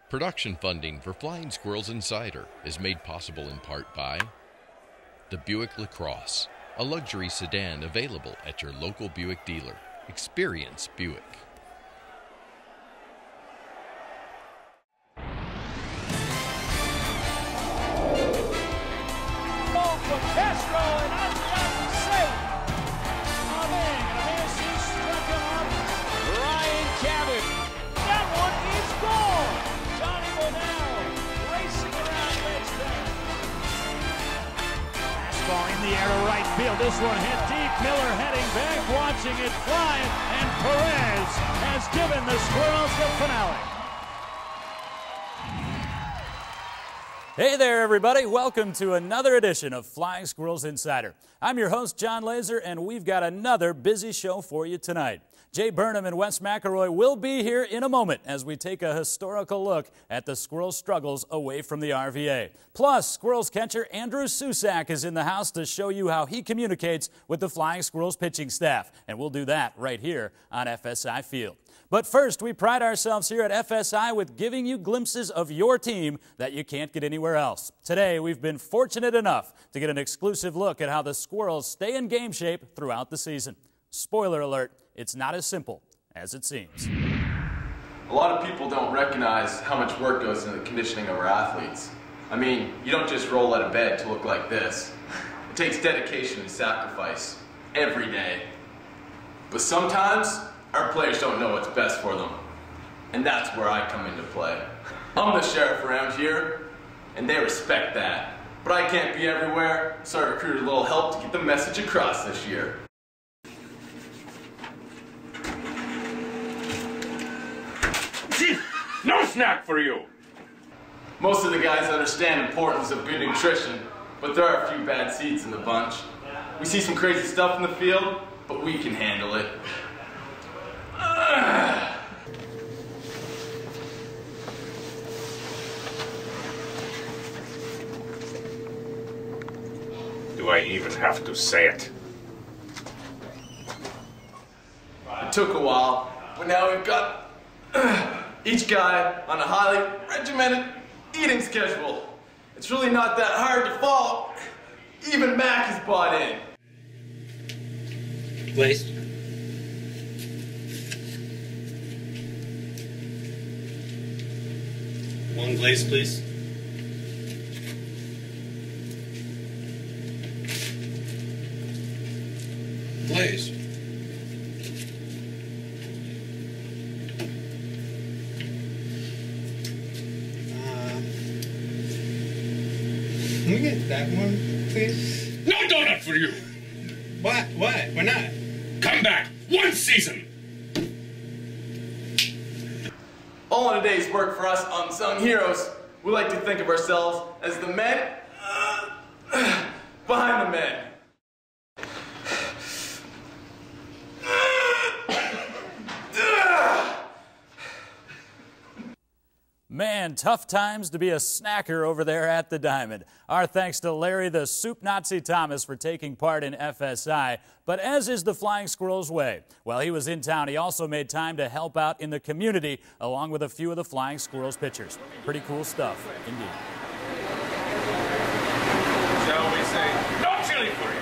Production funding for Flying Squirrels Insider is made possible in part by the Buick LaCrosse, a luxury sedan available at your local Buick dealer. Experience Buick. In the air to right field. This one hit deep. Miller heading back, watching it fly, and Perez has given the Squirrels the finale. Hey there, everybody. Welcome to another edition of Flying Squirrels Insider. I'm your host, John Laaser, and we've got another busy show for you tonight. Jay Burnham and Wes McElroy will be here in a moment as we take a historical look at the Squirrels' struggles away from the RVA. Plus, Squirrels catcher Andrew Susac is in the house to show you how he communicates with the Flying Squirrels pitching staff. And we'll do that right here on FSI Field. But first, we pride ourselves here at FSI with giving you glimpses of your team that you can't get anywhere else. Today, we've been fortunate enough to get an exclusive look at how the Squirrels stay in game shape throughout the season. Spoiler alert, it's not as simple as it seems. A lot of people don't recognize how much work goes into the conditioning of our athletes. I mean, you don't just roll out of bed to look like this. It takes dedication and sacrifice every day. But sometimes, our players don't know what's best for them. And that's where I come into play. I'm the sheriff around here, and they respect that. But I can't be everywhere, so I recruited a little help to get the message across this year. No snack for you! Most of the guys understand the importance of good nutrition, but there are a few bad seeds in the bunch. We see some crazy stuff in the field, but we can handle it. Do I even have to say it? It took a while, but now we've got each guy on a highly regimented eating schedule. It's really not that hard to follow. Even Mac is bought in. Please. One glaze, please. Glaze. Can we get that one, please? No donut for you! What? What? Why not? Come back! One season! All in a day's work for us unsung heroes. We like to think of ourselves as the men behind the men. Man, tough times to be a snacker over there at the Diamond. Our thanks to Larry the Soup Nazi Thomas for taking part in FSI, but as is the Flying Squirrels' way. While he was in town, he also made time to help out in the community along with a few of the Flying Squirrels pitchers. Pretty cool stuff, indeed. Shall we say, no chili for you?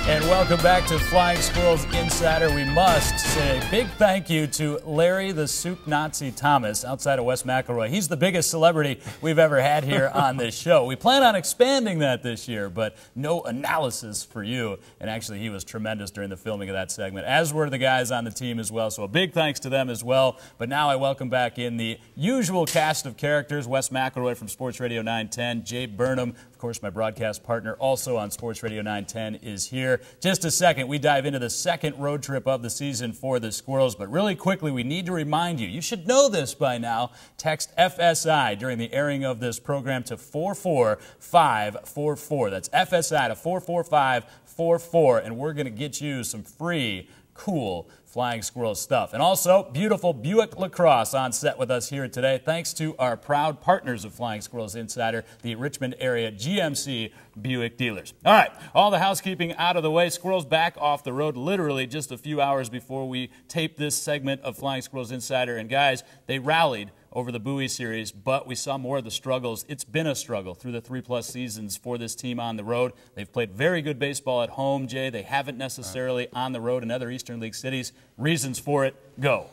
And welcome back to Flying Squirrels Insider. We must say a big thank you to Larry the Soup Nazi Thomas outside of Wes McElroy. He's the biggest celebrity we've ever had here on this show. We plan on expanding that this year, but no analysis for you. And actually, he was tremendous during the filming of that segment, as were the guys on the team as well. So a big thanks to them as well. But now I welcome back in the usual cast of characters, Wes McElroy from Sports Radio 910, Jay Burnham, of course, my broadcast partner also on Sports Radio 910 is here. Just a second, we dive into the second road trip of the season for the Squirrels, but really quickly, we need to remind you, you should know this by now, text FSI during the airing of this program to 44544. That's FSI to 44544, and we're going to get you some free cool Flying Squirrel stuff. And also, beautiful Buick Lacrosse on set with us here today, thanks to our proud partners of Flying Squirrels Insider, the Richmond area GMC Buick dealers. All right, all the housekeeping out of the way. Squirrels back off the road literally just a few hours before we tape this segment of Flying Squirrels Insider. And guys, they rallied over the Bowie series, but we saw more of the struggles. It's been a struggle through the 3+ seasons for this team on the road. They've played very good baseball at home, Jay. They haven't necessarily on the road in other Eastern League cities. Reasons for it, go.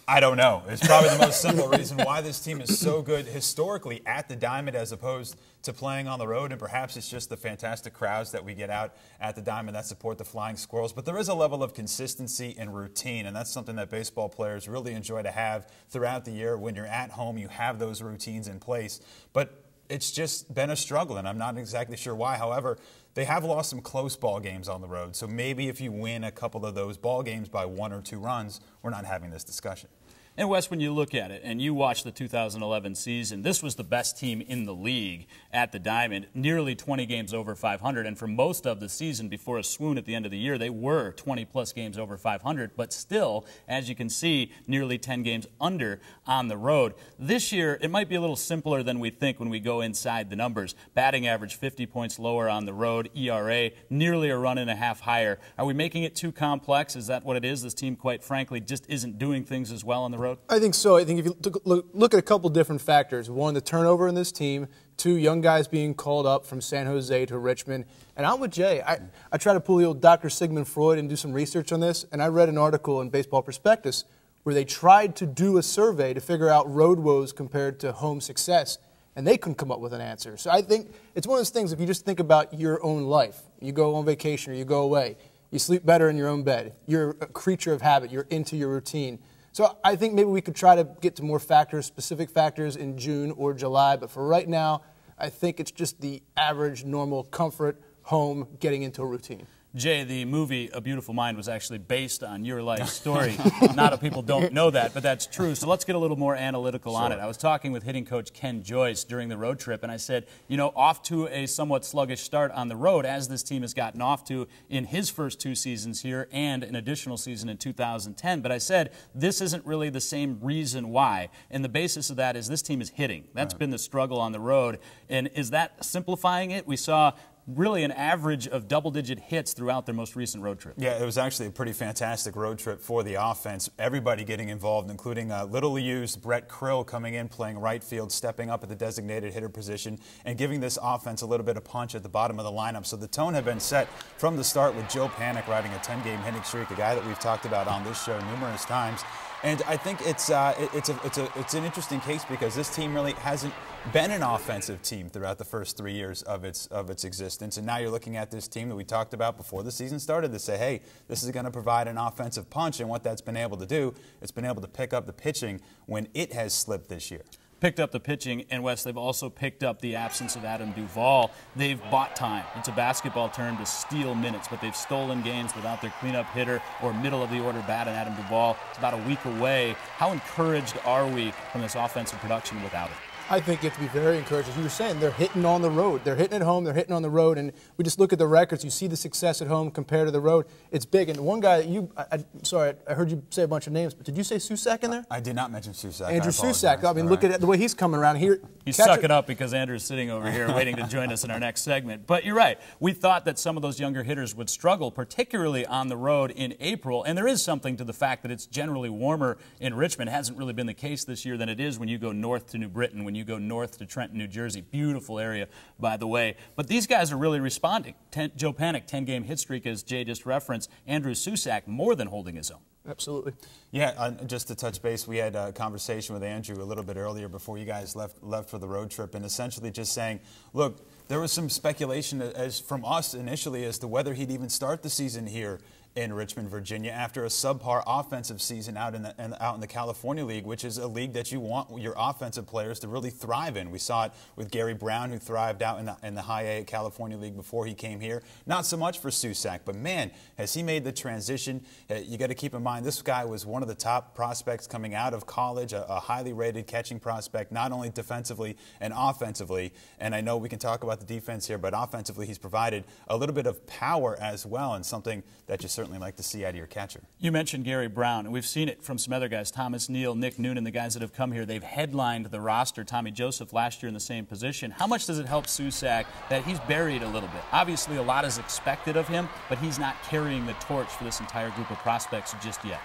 I don't know. It's probably the most simple reason why this team is so good historically at the Diamond as opposed to playing on the road, and perhaps it's just the fantastic crowds that we get out at the Diamond that support the Flying Squirrels. But there is a level of consistency and routine, and that's something that baseball players really enjoy to have throughout the year. When you're at home, you have those routines in place. But it's just been a struggle, and I'm not exactly sure why. However, they have lost some close ball games on the road, so maybe if you win a couple of those ball games by 1 or 2 runs, we're not having this discussion. And Wes, when you look at it and you watch the 2011 season, this was the best team in the league at the Diamond, nearly 20 games over 500. And for most of the season before a swoon at the end of the year, they were 20+ games over 500. But still, as you can see, nearly 10 games under on the road. This year, it might be a little simpler than we think when we go inside the numbers. Batting average 50 points lower on the road, ERA nearly a run and a half higher. Are we making it too complex? Is that what it is? This team, quite frankly, just isn't doing things as well on the road? I think so. I think if you look at a couple different factors. One, the turnover in this team. 2, young guys being called up from San Jose to Richmond. And I'm with Jay. I try to pull the old Dr. Sigmund Freud and do some research on this. And I read an article in Baseball Prospectus where they tried to do a survey to figure out road woes compared to home success. And they couldn't come up with an answer. So I think it's one of those things, if you just think about your own life. You go on vacation or you go away. You sleep better in your own bed. You're a creature of habit. You're into your routine. So I think maybe we could try to get to more factors, specific factors in June or July. But for right now, I think it's just the average, normal comfort, home, getting into a routine. Jay, the movie A Beautiful Mind was actually based on your life story. A lot of people don't know that, but that's true. So let's get a little more analytical on it. I was talking with hitting coach Ken Joyce during the road trip, and I said, you know, off to a somewhat sluggish start on the road, as this team has gotten off to in his first 2 seasons here and an additional season in 2010. But I said, this isn't really the same reason why. And the basis of that is this team is hitting. That's been the struggle on the road. And is that simplifying it? We saw really an average of double-digit hits throughout their most recent road trip. Yeah, it was actually a pretty fantastic road trip for the offense. Everybody getting involved, including little used Brett Krill coming in, playing right field, stepping up at the designated hitter position, and giving this offense a little bit of punch at the bottom of the lineup. So the tone had been set from the start with Joe Panik riding a 10-game hitting streak, a guy that we've talked about on this show numerous times. And I think it's an interesting case because this team really hasn't been an offensive team throughout the first 3 years of its existence. And now you're looking at this team that we talked about before the season started to say, hey, this is going to provide an offensive punch. And what that's been able to do, it's been able to pick up the pitching when it has slipped this year. Picked up the pitching, and Wes, they've also picked up the absence of Adam Duvall. They've bought time. It's a basketball term to steal minutes, but they've stolen games without their cleanup hitter or middle-of-the-order bat and Adam Duvall. It's about a week away. How encouraged are we from this offensive production without it? I think you have to be very encouraged. As you were saying, they're hitting on the road. They're hitting at home, they're hitting on the road, and we just look at the records. You see the success at home compared to the road. It's big. And one guy that sorry, I heard you say a bunch of names, but did you say Susac in there? I did not mention Susac. Andrew Susac. I mean, look at the way he's coming around here. He's sucking up because Andrew's sitting over here waiting to join us in our next segment. But you're right. We thought that some of those younger hitters would struggle, particularly on the road in April. And there is something to the fact that it's generally warmer in Richmond. It hasn't really been the case this year than it is when you go north to New Britain, when you go north to Trenton, New Jersey. Beautiful area, by the way. But these guys are really responding. Joe Panik, 10-game hit streak, as Jay just referenced. Andrew Susac, more than holding his own. Absolutely. Yeah, just to touch base, we had a conversation with Andrew a little bit earlier before you guys left for the road trip, and essentially just saying, look, there was some speculation from us initially as to whether he'd even start the season here in Richmond, Virginia, after a subpar offensive season out in the California League, which is a league that you want your offensive players to really thrive in. We saw it with Gary Brown, who thrived out in the High A California League before he came here. Not so much for Susac, but man, has he made the transition. You got to keep in mind, this guy was one of the top prospects coming out of college, a highly rated catching prospect, not only defensively and offensively. And I know we can talk about the defense here, but offensively he's provided a little bit of power as well, and something that you certainly certainly like to see out of your catcher. You mentioned Gary Brown, and we've seen it from some other guys, Thomas Neal, Nick Noonan, the guys that have come here. They've headlined the roster. Tommy Joseph last year in the same position. How much does it help Susac that he's buried a little bit? Obviously, a lot is expected of him, but he's not carrying the torch for this entire group of prospects just yet.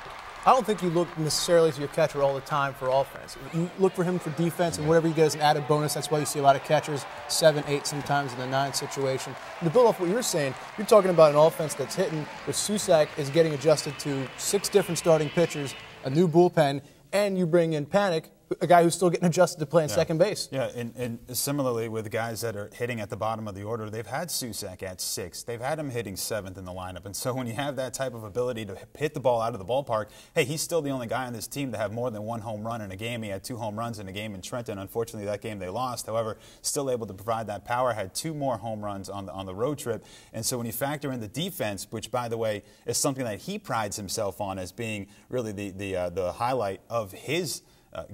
I don't think you look necessarily to your catcher all the time for offense. You look for him for defense, and whatever you get as an added bonus, that's why you see a lot of catchers, 7, 8 sometimes in the 9 situation. And to build off what you're saying, you're talking about an offense that's hitting, where Susac is getting adjusted to 6 different starting pitchers, a new bullpen, and you bring in Panic, a guy who's still getting adjusted to playing second base. Yeah, and similarly with the guys that are hitting at the bottom of the order, they've had Susac at 6th. They've had him hitting 7th in the lineup. And so when you have that type of ability to hit the ball out of the ballpark, hey, he's still the only guy on this team to have more than 1 home run in a game. He had 2 home runs in a game in Trenton. Unfortunately, that game they lost. However, still able to provide that power, had 2 more home runs on the road trip. And so when you factor in the defense, which, by the way, is something that he prides himself on as being really the highlight of his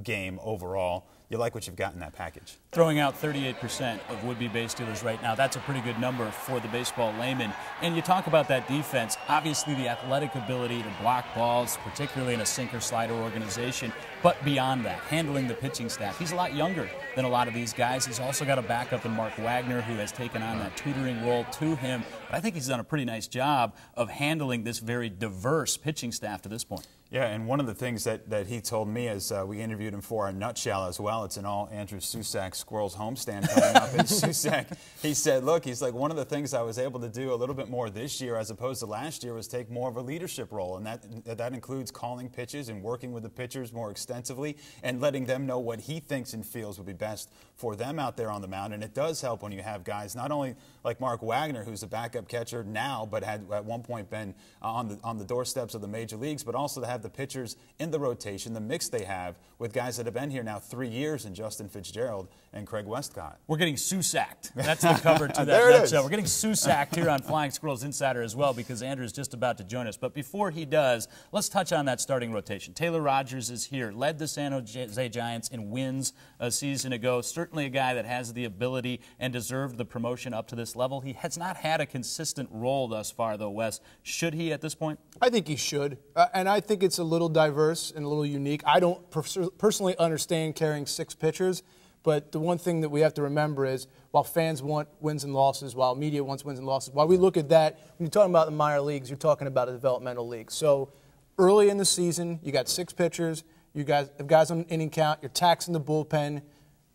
game overall, you like what you've got in that package. Throwing out 38% of would-be base dealers right now. That's a pretty good number for the baseball layman. And you talk about that defense, obviously the athletic ability to block balls, particularly in a sinker-slider organization, but beyond that, handling the pitching staff. He's a lot younger than a lot of these guys. He's also got a backup in Mark Wagner, who has taken on that tutoring role to him. But I think he's done a pretty nice job of handling this very diverse pitching staff to this point. Yeah, and one of the things that he told me as we interviewed him for our Nutshell as well, it's an all Andrew Susac Squirrels homestand coming up. And Susac, he said, look, he's like, one of the things I was able to do a little bit more this year as opposed to last year was take more of a leadership role. And that includes calling pitches and working with the pitchers more extensively and letting them know what he thinks and feels would be best for them out there on the mound. And it does help when you have guys not only like Mark Wagner, who's a backup catcher now, but had at one point been on the doorsteps of the major leagues, but also to have the pitchers in the rotation, the mix they have with guys that have been here now 3 years in Justin Fitzgerald and Craig Westcott. We're getting Susac'd. That's the cover to that nutshell. We're getting Susac'd here on Flying Squirrels Insider as well because Andrew's just about to join us. But before he does, let's touch on that starting rotation. Taylor Rogers is here, led the San Jose Giants in wins a season ago. Certainly a guy that has the ability and deserved the promotion up to this level. He has not had a consistent role thus far, though, Wes. Should he at this point? I think he should. And I think it's a little diverse and a little unique. I don't personally understand carrying 6 pitchers, but the one thing that we have to remember is while fans want wins and losses, while media wants wins and losses, while we look at that, when you're talking about the minor leagues, you're talking about a developmental league. So early in the season, you got 6 pitchers, you guys have guys on inning count, you're taxing the bullpen,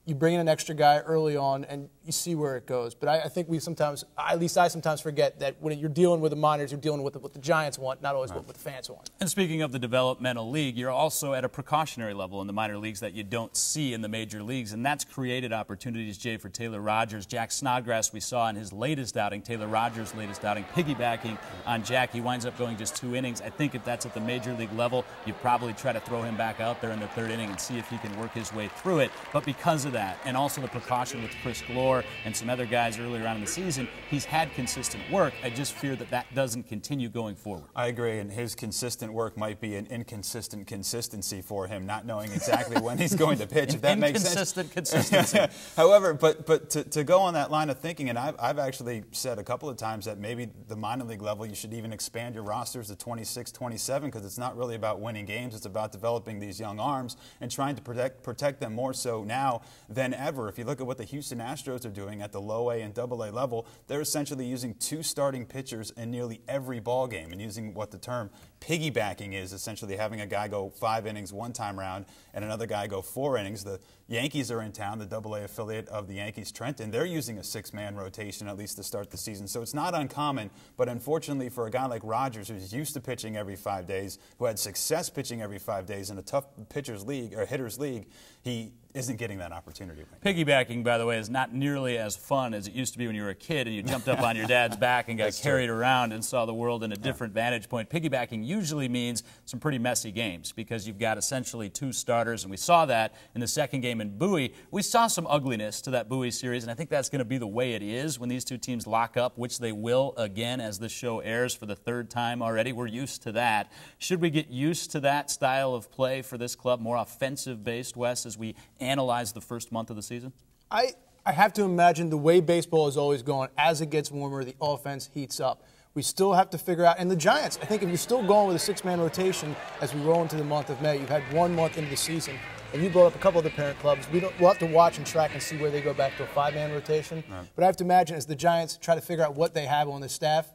you bring in an extra guy early on, and you see where it goes. But I think we sometimes, at least I sometimes forget that when you're dealing with the minors, you're dealing with what the Giants want, not always what the fans want. And speaking of the developmental league, you're also at a precautionary level in the minor leagues that you don't see in the major leagues, and that's created opportunities, Jay, for Taylor Rogers. Jack Snodgrass, we saw in his latest outing, Taylor Rogers' latest outing, piggybacking on Jack. He winds up going just 2 innings. I think if that's at the major league level, you probably try to throw him back out there in the 3rd inning and see if he can work his way through it. But because of that, and also the precaution with Chris Glore and some other guys earlier on in the season, he's had consistent work. I just fear that that doesn't continue going forward. I agree, and his consistent work might be an inconsistent consistency for him, not knowing exactly when he's going to pitch, if that makes sense. Inconsistent consistency. However, but to go on that line of thinking, and I've actually said a couple of times that maybe the minor league level you should even expand your rosters to 26, 27, because it's not really about winning games, it's about developing these young arms and trying to protect them more so now than ever. If you look at what the Houston Astros are doing at the low A and double A level, they're essentially using 2 starting pitchers in nearly every ball game and using what the term piggybacking is, essentially having a guy go 5 innings one time round and another guy go 4 innings. The Yankees are in town, the double A affiliate of the Yankees, Trenton. They're using a 6-man rotation at least to start the season. So it's not uncommon, but unfortunately for a guy like Rogers, who's used to pitching every 5 days, who had success pitching every 5 days in a tough pitchers league or hitters league, he isn't getting that opportunity. Piggybacking, by the way, is not nearly as fun as it used to be when you were a kid and you jumped up on your dad's back and got carried around and saw the world in a different vantage point. Piggybacking usually means some pretty messy games because you've got essentially 2 starters, and we saw that in the second game in Bowie. We saw some ugliness to that Bowie series, and I think that's going to be the way it is when these 2 teams lock up, which they will again as this show airs for the 3rd time already. We're used to that. Should we get used to that style of play for this club, more offensive-based, Wes, as we analyze the first month of the season? I have to imagine the way baseball is always going, as it gets warmer, the offense heats up. We still have to figure out, and the Giants, I think if you're still going with a six-man rotation as we roll into the month of May, you've had 1 month into the season, and you blow up a couple of the parent clubs. We'll have to watch and track and see where they go back to a 5-man rotation. Right. But I have to imagine as the Giants try to figure out what they have on the staff,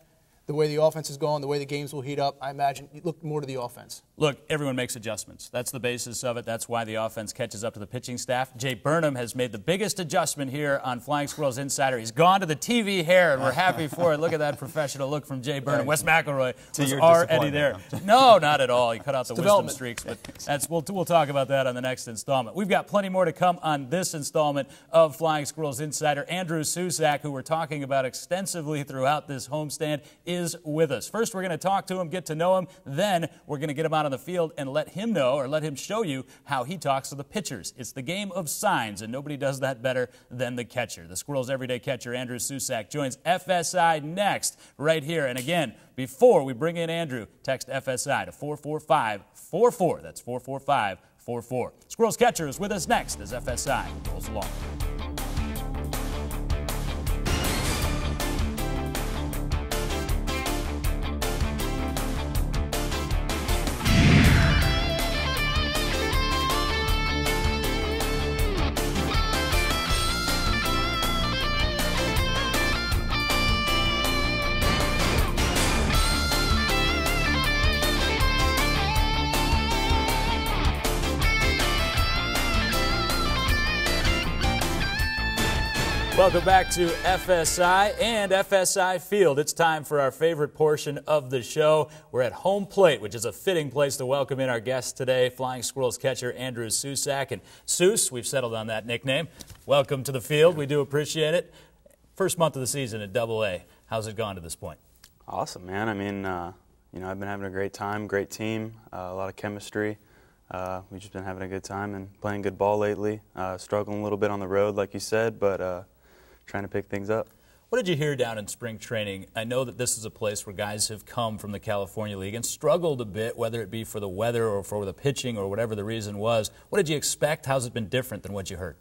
the way the offense is going, the way the games will heat up, I imagine you look more to the offense. Look, everyone makes adjustments. That's the basis of it. That's why the offense catches up to the pitching staff. Jay Burnham has made the biggest adjustment here on Flying Squirrels Insider. He's gone to the TV hair, and we're happy for it. Look at that professional look from Jay Burnham. Wes McElroy was already there. No, not at all. He cut out the wisdom streaks, but we'll talk about that on the next installment. We've got plenty more to come on this installment of Flying Squirrels Insider. Andrew Susac, who we're talking about extensively throughout this homestand, is with us. First, we're going to talk to him, get to know him. Then we're going to get him out on the field and let him know, or let him show you how he talks to the pitchers. It's the game of signs, and nobody does that better than the catcher. The Squirrels' everyday catcher, Andrew Susac, joins FSI next right here. And again, before we bring in Andrew, text FSI to 44544. That's 44544. Squirrels catcher is with us next as FSI rolls along. Welcome back to FSI and FSI Field. It's time for our favorite portion of the show. We're at home plate, which is a fitting place to welcome in our guest today, Flying Squirrels catcher Andrew Susac. And Sus, we've settled on that nickname. Welcome to the field. We do appreciate it. First month of the season at Double-A. How's it gone to this point? Awesome, man. I mean, I've been having a great time, great team, a lot of chemistry. We've just been having a good time and playing good ball lately. Struggling a little bit on the road, like you said, but trying to pick things up. What did you hear down in spring training? I know that this is a place where guys have come from the California League and struggled a bit, whether it be for the weather or for the pitching or whatever the reason was. What did you expect? How's it been different than what you heard?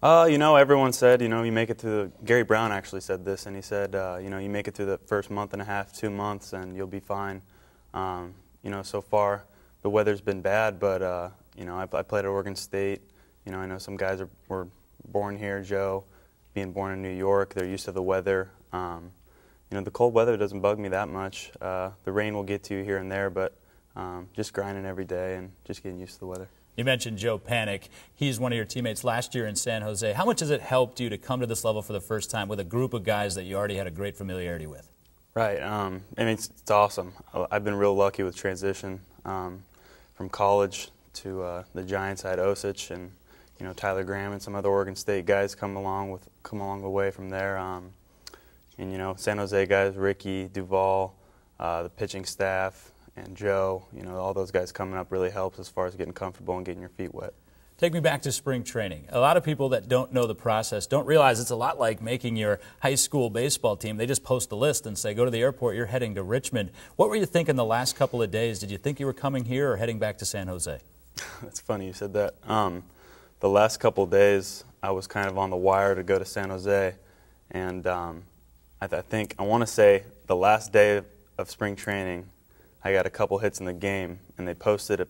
Everyone said, you make it through Gary Brown actually said this, and he said, you make it through the first month and a half, 2 months, and you'll be fine. So far the weather's been bad, but, I played at Oregon State. I know some guys were born here, Joe, being born in New York, they're used to the weather. The cold weather doesn't bug me that much. The rain will get to you here and there, but just grinding every day and just getting used to the weather. You mentioned Joe Panic. He's one of your teammates last year in San Jose. How much has it helped you to come to this level for the first time with a group of guys that you already had a great familiarity with? Right. It's awesome. I've been real lucky with transition from college to the Giants. I had Osich and Tyler Graham and some other Oregon State guys come along the way from there. San Jose guys, Ricky, Duvall, the pitching staff, and Joe, all those guys coming up really helps as far as getting comfortable and getting your feet wet. Take me back to spring training. A lot of people that don't know the process don't realize it's a lot like making your high school baseball team. They just post a list and say, go to the airport, you're heading to Richmond. What were you thinking the last couple of days? Did you think you were coming here or heading back to San Jose? That's funny you said that. The last couple of days, I was kind of on the wire to go to San Jose, and I want to say the last day of spring training, I got a couple hits in the game, and they posted a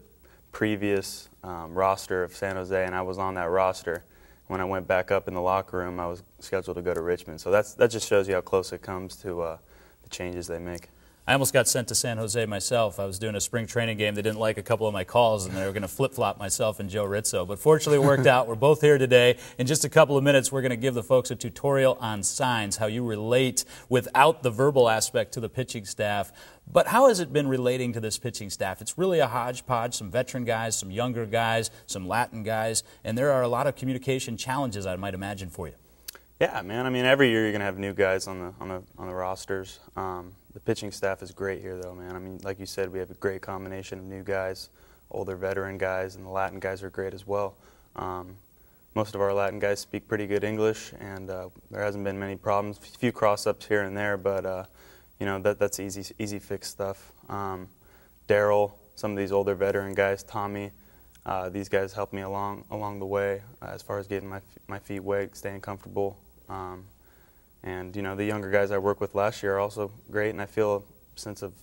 previous roster of San Jose, and I was on that roster. When I went back up in the locker room, I was scheduled to go to Richmond. So that just shows you how close it comes to the changes they make. I almost got sent to San Jose myself. I was doing a spring training game. They didn't like a couple of my calls, and they were going to flip-flop myself and Joe Rizzo. But fortunately, it worked out. We're both here today. In just a couple of minutes, we're going to give the folks a tutorial on signs, how you relate without the verbal aspect to the pitching staff. But how has it been relating to this pitching staff? It's really a hodgepodge, some veteran guys, some younger guys, some Latin guys, and there are a lot of communication challenges, I might imagine, for you. Yeah, man. Every year you're going to have new guys on the rosters. The pitching staff is great here, though, man. Like you said, we have a great combination of new guys, older veteran guys, and the Latin guys are great as well. Most of our Latin guys speak pretty good English, and there hasn't been many problems. A few cross-ups here and there, but that's easy fix stuff. Daryl, some of these older veteran guys, Tommy, these guys helped me along the way as far as getting my feet wet, staying comfortable. And, you know, the younger guys I worked with last year are also great, and I feel a sense of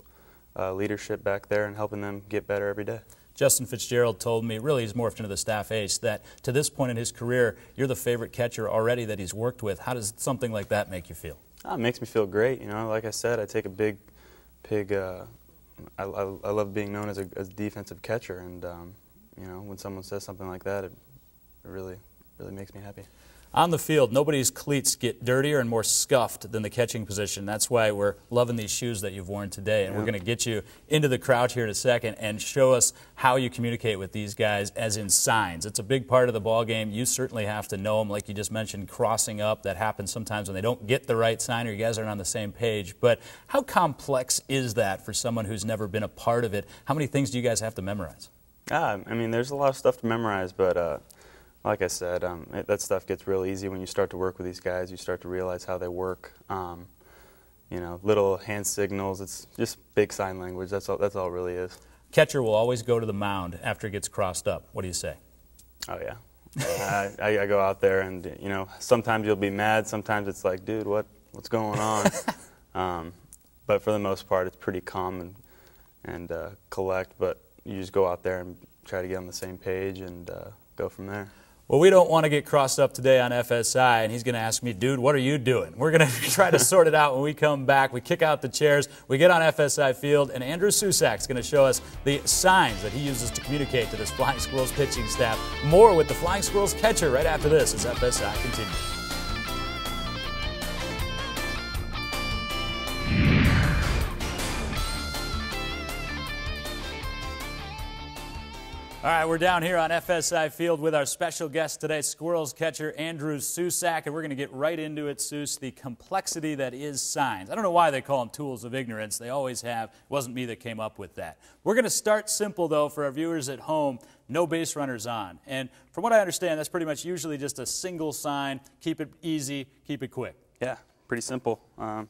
leadership back there and helping them get better every day. Justin Fitzgerald told me, really he's morphed into the staff ace, that to this point in his career, you're the favorite catcher already that he's worked with. How does something like that make you feel? It makes me feel great. You know, like I said, I take a big I love being known as a defensive catcher, and you know, when someone says something like that, it really makes me happy. On the field, nobody's cleats get dirtier and more scuffed than the catching position. That's why we're loving these shoes that you've worn today, and we're going to get you into the crowd here in a second and show us how you communicate with these guys, as in signs. It's a big part of the ball game. You certainly have to know them, like you just mentioned, crossing up. That happens sometimes when they don't get the right sign or you guys aren't on the same page. But how complex is that for someone who's never been a part of it? How many things do you guys have to memorize? I mean, there's a lot of stuff to memorize, but like I said, that stuff gets real easy when you start to work with these guys. You start to realize how they work. You know, little hand signals. It's just big sign language. That's all it really is. Catcher will always go to the mound after it gets crossed up. What do you say? Oh yeah, I go out there, and you know, sometimes you'll be mad. Sometimes it's like, dude, what's going on? But for the most part, it's pretty calm and collect. But you just go out there and try to get on the same page and go from there. Well, we don't want to get crossed up today on FSI, and he's going to ask me, dude, what are you doing? We're going to try to sort it out when we come back. We kick out the chairs, we get on FSI field, and Andrew Susac is going to show us the signs that he uses to communicate to this Flying Squirrels pitching staff. More with the Flying Squirrels catcher right after this as FSI continues. All right, we're down here on FSI Field with our special guest today, Squirrels catcher Andrew Susac, and we're going to get right into it, Sus, the complexity that is signs. I don't know why they call them tools of ignorance. They always have. It wasn't me that came up with that. We're going to start simple, though, for our viewers at home. No base runners on. And from what I understand, that's pretty much usually just a single sign. Keep it easy, keep it quick. Yeah, pretty simple.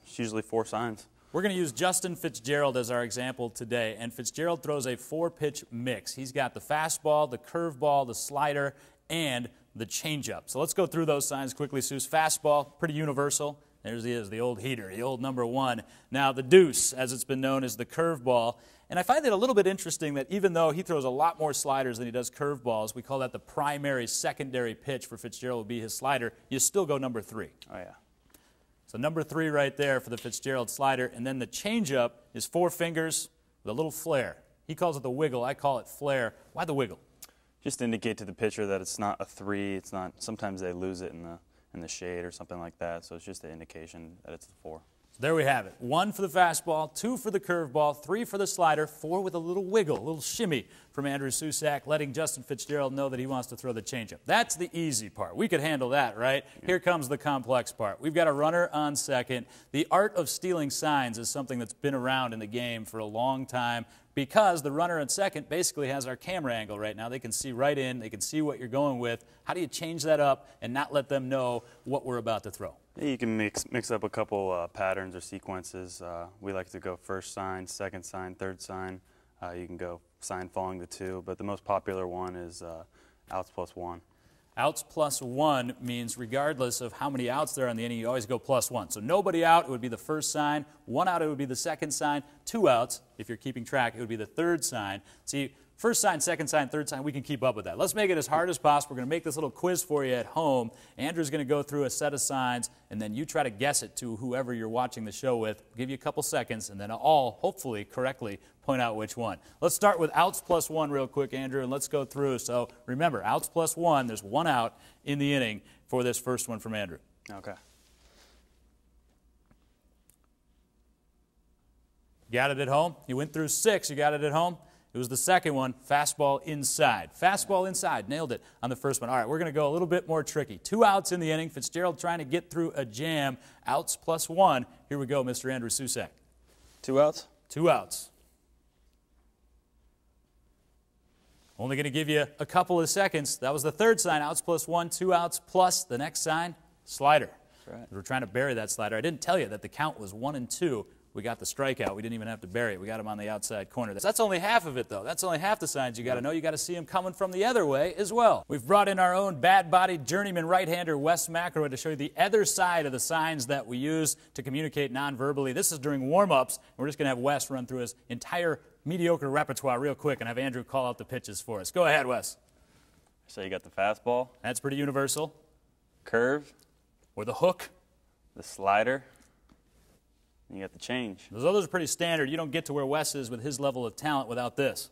It's usually 4 signs. We're going to use Justin Fitzgerald as our example today, and Fitzgerald throws a 4-pitch mix. He's got the fastball, the curveball, the slider, and the changeup. So let's go through those signs quickly, Sus. Fastball, pretty universal. There he is, the old heater, the old number 1. Now the deuce, as it's been known, is the curveball. And I find it a little bit interesting that even though he throws a lot more sliders than he does curveballs, we call that the primary, secondary pitch for Fitzgerald would be his slider, you still go number 3. Oh, yeah. So number 3 right there for the Fitzgerald slider. And then the changeup is 4 fingers with a little flare. He calls it the wiggle. I call it flare. Why the wiggle? Just to indicate to the pitcher that it's not a 3. It's not. Sometimes they lose it in the shade or something like that. So it's just an indication that it's the 4. So there we have it. 1 for the fastball, 2 for the curveball, 3 for the slider, 4 with a little wiggle, a little shimmy from Andrew Susac, letting Justin Fitzgerald know that he wants to throw the changeup. That's the easy part. We could handle that, right? Yeah. Here comes the complex part. We've got a runner on second. The art of stealing signs is something that's been around in the game for a long time, because the runner at second basically has our camera angle right now. They can see right in. They can see what you're going with. How do you change that up and not let them know what we're about to throw? Yeah, you can mix up a couple patterns or sequences. We like to go first sign, second sign, third sign. You can go sign following the 2, but the most popular one is outs plus 1. Outs plus 1 means regardless of how many outs there are in the inning, you always go plus 1. So nobody out, it would be the first sign. 1 out, it would be the second sign. 2 outs, if you're keeping track, it would be the third sign. See, first sign, second sign, third sign, we can keep up with that. Let's make it as hard as possible. We're going to make this little quiz for you at home. Andrew's going to go through a set of signs, and then you try to guess it to whoever you're watching the show with. We'll give you a couple seconds, and then all, hopefully, correctly point out which one. Let's start with outs plus 1 real quick, Andrew, and let's go through. So remember, outs plus 1, there's 1 out in the inning for this first one from Andrew. Okay. Got it at home? You went through 6, you got it at home? It was the second one, fastball inside. Fastball inside, nailed it on the first one. All right, we're going to go a little bit more tricky. 2 outs in the inning. Fitzgerald trying to get through a jam. Outs plus 1. Here we go, Mr. Andrew Susac. 2 outs? 2 outs. Only going to give you a couple of seconds. That was the third sign, outs plus 1, 2 outs plus the next sign, slider. That's right. We're trying to bury that slider. I didn't tell you that the count was 1 and 2 we got the strikeout. We didn't even have to bury it. We got him on the outside corner. That's only half of it, though. That's only half the signs you got to know. You got to see him coming from the other way as well. We've brought in our own bat-bodied journeyman right-hander Wes McElroy to show you the other side of the signs that we use to communicate non-verbally. This is during warm-ups. We're just going to have Wes run through his entire mediocre repertoire real quick and have Andrew call out the pitches for us. Go ahead, Wes. So you got the fastball. That's pretty universal. Curve. Or the hook. The slider. And you got the change. Those others are pretty standard. You don't get to where Wes is with his level of talent without this.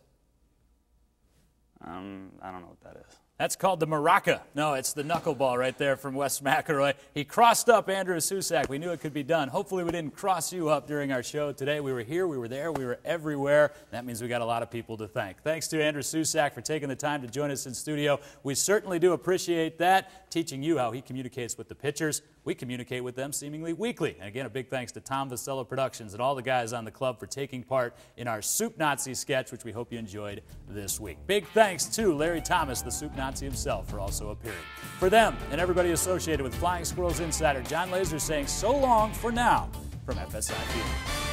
I don't know what that is. That's called the maraca. No, it's the knuckleball right there from Wes McElroy. He crossed up Andrew Susac. We knew it could be done. Hopefully we didn't cross you up during our show today. We were here, we were there, we were everywhere. That means we got a lot of people to thank. Thanks to Andrew Susac for taking the time to join us in studio. We certainly do appreciate that, teaching you how he communicates with the pitchers. We communicate with them seemingly weekly. And again, a big thanks to Tom Vasello Productions and all the guys on the club for taking part in our Soup Nazi sketch, which we hope you enjoyed this week. Big thanks to Larry Thomas, the Soup Nazi himself, for also appearing. For them and everybody associated with Flying Squirrels Insider, John Laaser saying so long for now from FSI Field.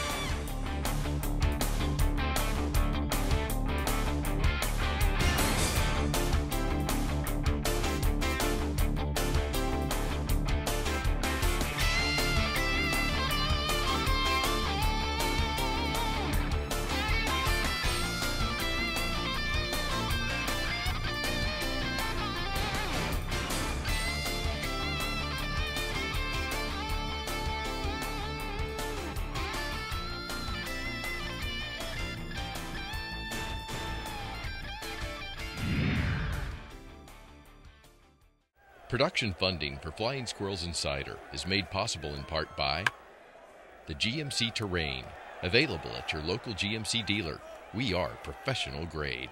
Production funding for Flying Squirrels Insider is made possible in part by the GMC Terrain, available at your local GMC dealer. We are professional grade.